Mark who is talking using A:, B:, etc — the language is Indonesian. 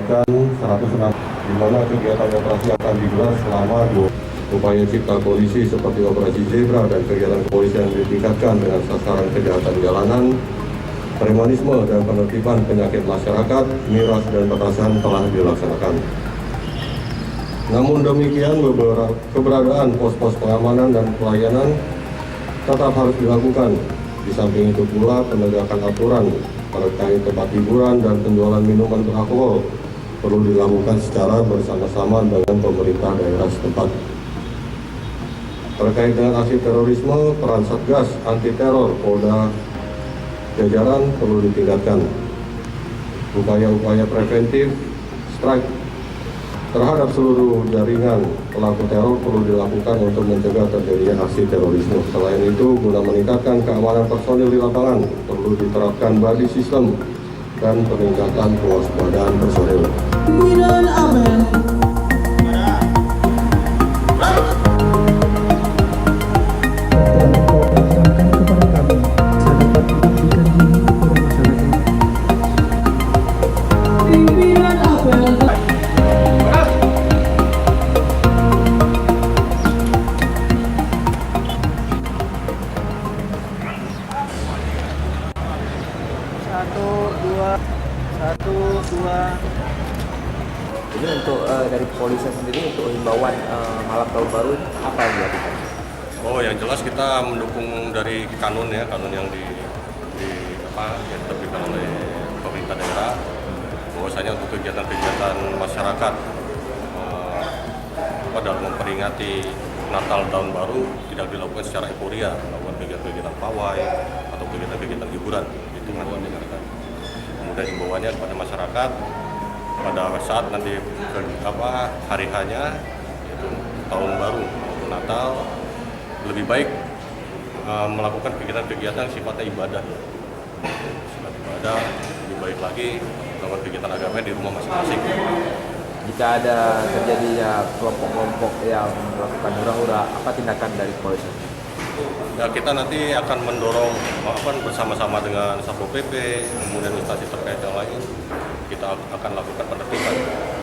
A: menargetkan 106, di mana kegiatan operasi akan digelar selama 2 upaya cipta polisi seperti operasi zebra dan kegiatan kepolisian ditingkatkan dengan sasaran kejahatan jalanan, premanisme dan penertiban penyakit masyarakat, miras dan petasan telah dilaksanakan. Namun demikian, keberadaan pos-pos pengamanan dan pelayanan tetap harus dilakukan. Di samping itu pula penegakan aturan terkait tempat hiburan dan penjualan minuman beralkohol perlu dilakukan secara bersama-sama dengan pemerintah daerah setempat. Terkait dengan aksi terorisme, peran Satgas Anti Teror Polda jajaran perlu ditingkatkan. Upaya-upaya preventif strike terhadap seluruh jaringan pelaku teror perlu dilakukan untuk mencegah terjadinya aksi terorisme. Selain itu, guna meningkatkan keamanan personil di lapangan, perlu diterapkan buddy system dan peningkatan kewaspadaan personil.
B: Satu, dua.
C: Ini untuk dari kepolisian sendiri untuk himbauan malam tahun baru apa yang dilakukan?
A: Oh, yang jelas kita mendukung dari kanun ya, kanun yang yang diterbitkan oleh pemerintah daerah, bahwasanya untuk kegiatan-kegiatan masyarakat dalam memperingati Natal tahun baru tidak dilakukan secara euforia, melakukan kegiatan-kegiatan pawai atau kegiatan-kegiatan hiburan, itu himbauan dengarkan. Kemudian himbauannya kepada masyarakat pada saat nanti hari hanya yaitu tahun baru atau Natal, lebih baik melakukan kegiatan-kegiatan sifatnya ibadah. Sifat ibadah lebih baik lagi melakukan kegiatan agama di rumah masing-masing.
C: Jika ada terjadinya kelompok-kelompok yang melakukan hura-hura, apa tindakan dari kepolisian?
A: Ya, kita nanti akan mendorong bersama-sama dengan Satpol PP, kemudian instansi terkait yang lain, kita akan lakukan penertiban.